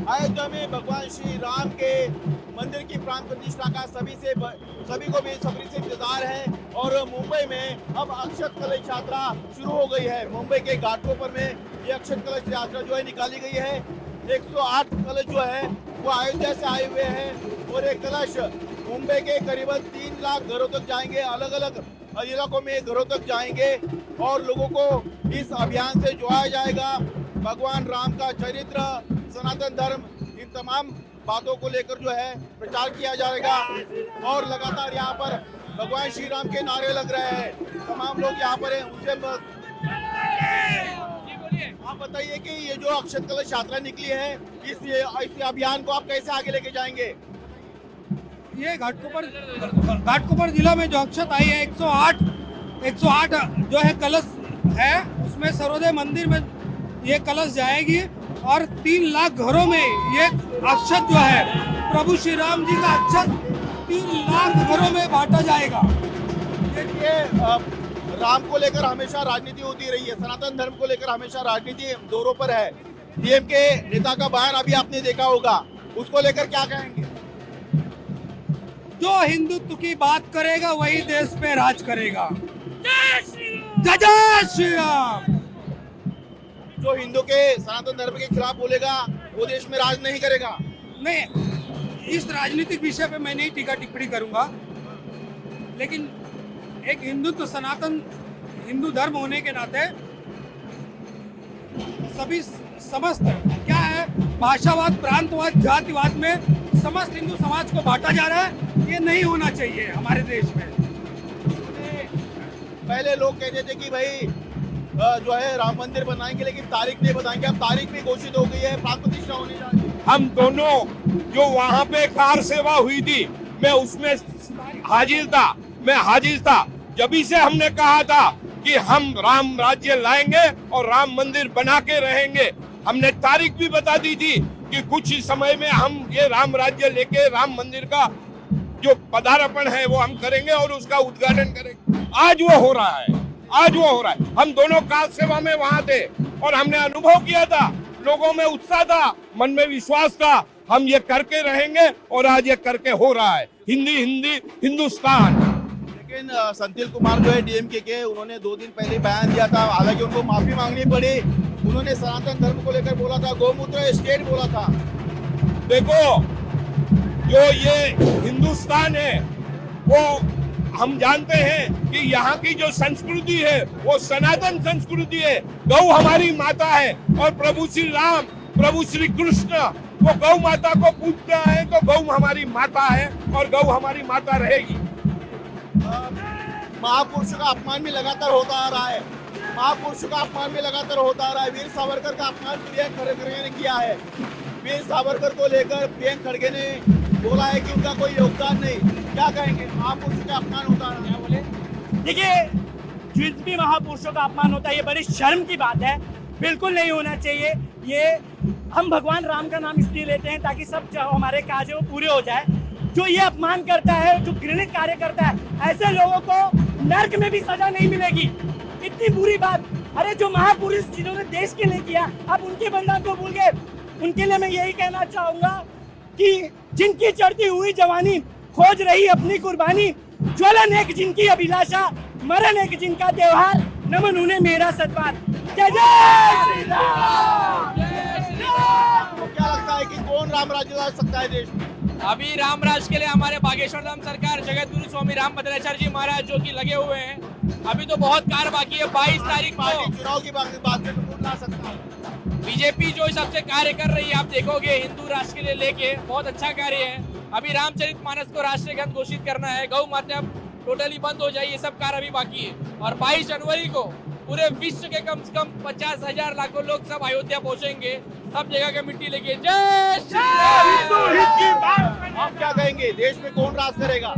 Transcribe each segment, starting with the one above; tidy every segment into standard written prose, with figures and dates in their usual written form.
अयोध्या में भगवान श्री राम के मंदिर की प्राण प्रतिष्ठा का सभी को बेसब्री से इंतजार है। और मुंबई में अब अक्षत कलश यात्रा शुरू हो गई है। मुंबई के घाटकोपर में ये अक्षत कलश यात्रा जो है निकाली गई है। 108 कलश जो है वो अयोध्या से आए हुए हैं और ये कलश मुंबई के करीबन 3 लाख घरों तक जाएंगे। अलग अलग इलाकों में घरों तक जाएंगे और लोगों को इस अभियान से जोड़ा जाएगा। भगवान राम का चरित्र, सनातन धर्म, इन तमाम बातों को लेकर जो है प्रचार किया जाएगा। और लगातार यहाँ पर भगवान श्री राम के नारे लग रहे हैं। तमाम लोग यहाँ पर हैं। उनसे आप बताइए कि ये जो अक्षत कलश यात्रा निकली है, इस अभियान को आप कैसे आगे लेके जाएंगे? ये घाटकोपर जिला में जो अक्षत आई है 108 जो है कलश है, उसमें सर्वोदय मंदिर में ये कलश जाएगी और 3 लाख घरों में ये अक्षत जो है प्रभु श्री राम जी का अक्षत 3 लाख घरों में बांटा जाएगा। देखिए, राम को लेकर हमेशा राजनीति होती रही है, सनातन धर्म को लेकर हमेशा राजनीति जोरों पर है। डीएम के नेता का बयान अभी आपने देखा होगा, उसको लेकर क्या कहेंगे? जो हिंदुत्व की बात करेगा वही देश पे राज करेगा। जय श्री राम। जो हिंदू के सनातन धर्म के खिलाफ बोलेगा वो देश में राज नहीं करेगा। नहीं, इस राजनीतिक विषय पे मैं नहीं टीका टिप्पणी करूंगा, लेकिन एक हिंदुत्व सनातन हिंदू धर्म होने के नाते सभी समस्त क्या है भाषावाद, प्रांतवाद, जातिवाद में समस्त हिंदू समाज को बांटा जा रहा है। ये नहीं होना चाहिए हमारे देश में। पहले लोग कहते थे कि भाई जो है राम मंदिर बनाएंगे, लेकिन तारीख नहीं बताएंगे। अब तारीख भी घोषित हो गई है, प्राण प्रतिष्ठा होने जा रही है। हम दोनों जो वहाँ पे कार सेवा हुई थी, मैं उसमें हाजिर था। जब से हमने कहा था कि हम राम राज्य लाएंगे और राम मंदिर बना के रहेंगे। हमने तारीख भी बता दी थी कि कुछ ही समय में हम ये राम राज्य लेके राम मंदिर का जो पदार्पण है वो हम करेंगे और उसका उद्घाटन करेंगे। आज वो हो रहा है। हम दोनों काल सेवा में वहाँ थे और हमने अनुभव किया था, लोगों में उत्साह था, मन में विश्वास था, हम ये करके रहेंगे और आज ये करके हो रहा है। हिंदुस्तान। लेकिन संतील कुमार जो है डीएमके के, उन्होंने 2 दिन पहले बयान दिया था, हालांकि उनको माफी मांगनी पड़ी। उन्होंने सनातन धर्म को लेकर बोला था, गौमूत्र स्टेट बोला था। देखो, जो ये हिंदुस्तान है वो हम जानते हैं कि यहाँ की जो संस्कृति है वो सनातन संस्कृति है। गौ हमारी माता है और प्रभु श्री राम, प्रभु श्री कृष्ण वो गौ माता को पूजते हैं, तो गौ हमारी माता है और गौ हमारी माता रहेगी। महापुरुषों का अपमान भी लगातार होता आ रहा है। वीर सावरकर का अपमान प्रियंक खड़गे ने किया है। वीर सावरकर को लेकर प्रियंक खड़गे ने बोला है कि उनका कोई योगदान नहीं। क्या कहेंगे? महापुरुषों का अपमान होता है, क्या बोले? देखिए, जिस भी महापुरुषों का अपमान होता है ये बड़ी शर्म की बात है, बिल्कुल नहीं होना चाहिए। ये हम भगवान राम का नाम इसलिए लेते हैं ताकि सब जो हमारे काज है वो पूरे हो जाए। जो ये अपमान करता है, जो घृणित कार्य करता है, ऐसे लोगों को नर्क में भी सजा नहीं मिलेगी। इतनी बुरी बात। अरे जो महापुरुष जिन्होंने देश के लिए किया, अब उनके बलिदान को भूल गए। उनके लिए मैं यही कहना चाहूंगा कि जिनकी चढ़ती हुई जवानी खोज रही अपनी कुर्बानी, ज्वलन एक जिनकी अभिलाषा, मरण एक जिनका त्योहार, नमन उन्हें मेरा सत्कार। जय श्री राम। क्या लगता है कि कौन राम राज्य ला सकता है देश में? अभी राम राज के लिए हमारे बागेश्वर धाम सरकार, जगत गुरु स्वामी रामभद्राचार्य जी महाराज जो कि लगे हुए हैं। अभी तो बहुत कार्य बाकी है। 22 तारीख को चुनाव की बात में कौन ला सकता है? बीजेपी जो सबसे कार्य कर रही है, आप देखोगे हिंदू राष्ट्र के लिए लेके बहुत अच्छा कार्य है। अभी रामचरितमानस को राष्ट्रीय ग्रंथ घोषित करना है, गौ माता टोटली बंद हो जाए, ये सब कार्य अभी बाकी है। और 22 जनवरी को पूरे विश्व के कम से कम 50,000 लाखों लोग सब अयोध्या पहुंचेंगे, सब जगह के मिट्टी लेके। जय श्री राम। आप क्या कहेंगे? देश में कौन राज करेगा?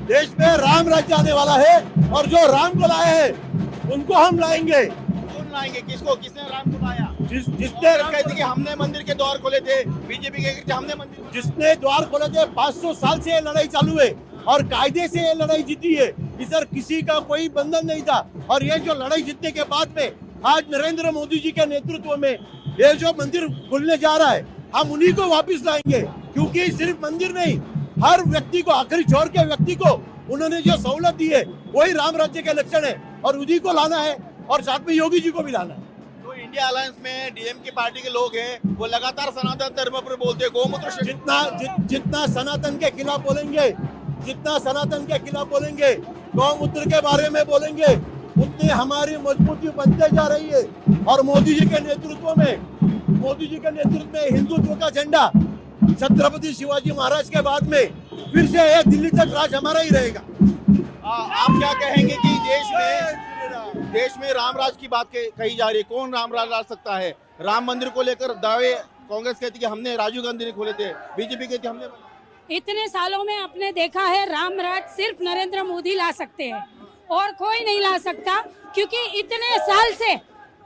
देश में राम राज्य आने वाला है और जो राम को लाए हैं उनको हम लाएंगे। कौन लाएंगे? किसको, किसने राम को लाया? जिसने कहते कि हमने मंदिर के द्वार खोले थे, बीजेपी के हमने मंदिर जिसने द्वार खोले थे, 500 साल से ये लड़ाई चालू है और कायदे से ये लड़ाई जीती है। इधर किसी का कोई बंधन नहीं था और ये जो लड़ाई जीतने के बाद में आज नरेंद्र मोदी जी के नेतृत्व में ये जो मंदिर खुलने जा रहा है, हम उन्हीं को वापस लाएंगे, क्योंकि सिर्फ मंदिर नहीं, हर व्यक्ति को, आखिरी छोर के व्यक्ति को उन्होंने जो सहूलत दी है वही राम राज्य के लक्षण है और उन्हीं को लाना है और साथ में योगी जी को भी लाना है। तो इंडिया अलायंस में डीएम की पार्टी के लोग हैं, वो लगातार सनातन धर्म पर बोलते हैं, गोमूत्र जितना सनातन के खिलाफ बोलेंगे, जितना सनातन के खिलाफ बोलेंगे, गौमूत्र के बारे में बोलेंगे, उतनी हमारी मजबूती बनते जा रही है। और मोदी जी के नेतृत्व में हिंदुत्व का झंडा छत्रपति शिवाजी महाराज के बाद में फिर से एक दिल्ली तक राज हमारा ही रहेगा। आप क्या कहेंगे कि देश में राम राज की बात कही जा रही है, कौन राम राज ला सकता है? राम मंदिर को लेकर दावे कांग्रेस कहती कि हमने, राजीव गांधी ने खोले थे, बीजेपी कहती हमने। इतने सालों में आपने देखा है राम राज सिर्फ नरेंद्र मोदी ला सकते हैं और कोई नहीं ला सकता, क्योंकि इतने साल से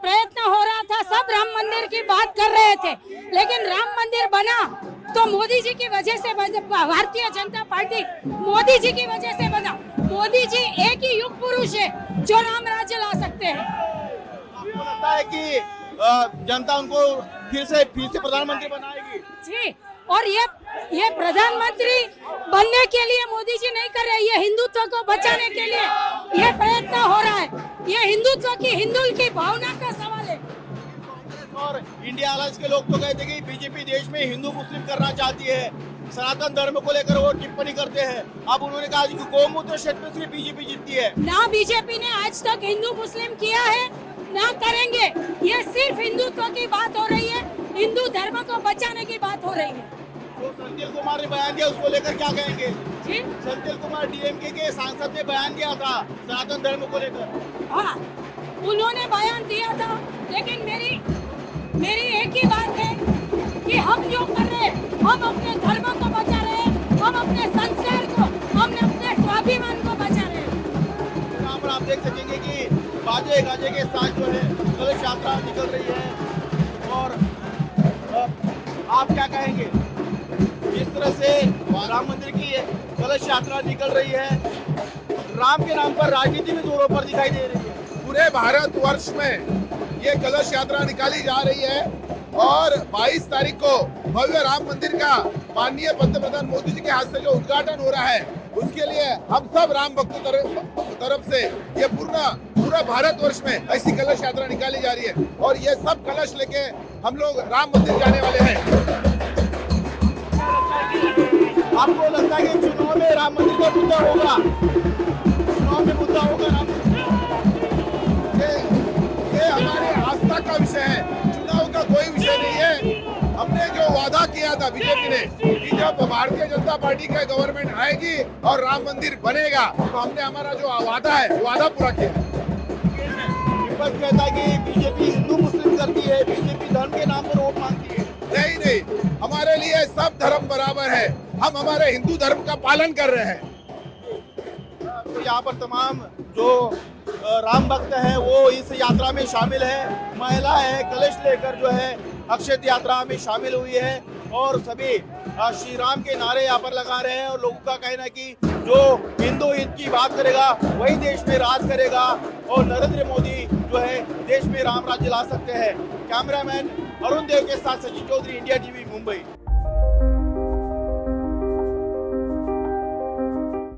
प्रयत्न हो रहा था, सब राम मंदिर की बात कर रहे थे, लेकिन राम मंदिर बना तो मोदी जी की वजह से, भारतीय जनता पार्टी मोदी जी की वजह से बना। मोदी जी एक ही युग पुरुष है जो राम राज्य ला सकते हैं। आपको लगता है कि जनता उनको फिर से प्रधानमंत्री बनाएगी? जी, और ये प्रधानमंत्री बनने के लिए मोदी जी नहीं कर रहे, ये हिंदुत्व को बचाने के लिए ये प्रयत्न हो रहा है। ये हिंदुत्व की, हिंदू की भावना का सवाल है। और इंडिया अलायंस के लोग तो कहते हैं कि बीजेपी देश में हिंदू मुस्लिम करना चाहती है, सनातन धर्म को लेकर वो टिप्पणी करते हैं। अब उन्होंने कहा कि गोमूत्र क्षेत्र में सिर्फ बीजेपी जीतती है। ना बीजेपी ने आज तक हिंदू मुस्लिम किया है, ना करेंगे। ये सिर्फ हिंदुत्व की बात हो रही है, हिंदू धर्म को बचाने की बात हो रही है। तो संतिल कुमार ने बयान दिया, उसको लेकर क्या कहेंगे? जी, संतिल कुमार डीएमके के सांसद ने बयान दिया था सनातन धर्म को लेकर। हाँ, उन्होंने बयान दिया था, लेकिन मेरी एक ही बात है कि हम जो कर रहे हैं, हम अपने धर्म को बचा रहे हैं, हम अपने संस्कार को, हम अपने स्वाभिमान को बचा रहे हैं। यहाँ पर आप देख सकेंगे कि बाजे गाजे के साथ जो है कलश यात्रा निकल रही है। और आप क्या कहेंगे, जिस तरह से राम मंदिर की कलश यात्रा निकल रही है, राम के नाम पर राजनीति भी जोरों पर दिखाई दे रही है। पूरे भारतवर्ष में ये कलश यात्रा निकाली जा रही है और 22 तारीख को भव्य राम मंदिर का माननीय पंतप्रधान मोदी जी के हाथ से जो उद्घाटन हो रहा है, उसके लिए हम सब राम भक्तों तरफ से ये पूरा भारतवर्ष में ऐसी कलश यात्रा निकाली जा रही है और ये सब कलश लेके हम लोग राम मंदिर जाने वाले हैं। आपको लगता है कि चुनाव में राम मंदिर का मुद्दा होगा? चुनाव में मुद्दा होगा राम मंदिर? ये हमारे आस्था का विषय है, चुनाव का कोई विषय नहीं है। हमने जो वादा किया था बीजेपी ने कि जब भारतीय जनता पार्टी की गवर्नमेंट आएगी और राम मंदिर बनेगा, तो हमने हमारा जो वादा है, वादा पूरा किया। विपक्ष कहता है कि बीजेपी हिंदू मुस्लिम करती है, बीजेपी धर्म के नाम पर वोट मांगती है। नहीं, हमारे लिए सब धर्म बराबर है, हम हमारे हिंदू धर्म का पालन कर रहे हैं। तो यहाँ पर तमाम जो राम भक्त है वो इस यात्रा में शामिल है, महिला है, कलश लेकर जो है अक्षय यात्रा में शामिल हुई है और सभी श्री राम के नारे यहाँ पर लगा रहे हैं। और लोगों का कहना है कि जो हिंदू हित की बात करेगा वही देश में राज करेगा और नरेंद्र मोदी जो है देश में राम राज्य ला सकते हैं। कैमरामैन अरुण देव के साथ सचिन चौधरी, इंडिया टीवी, मुंबई।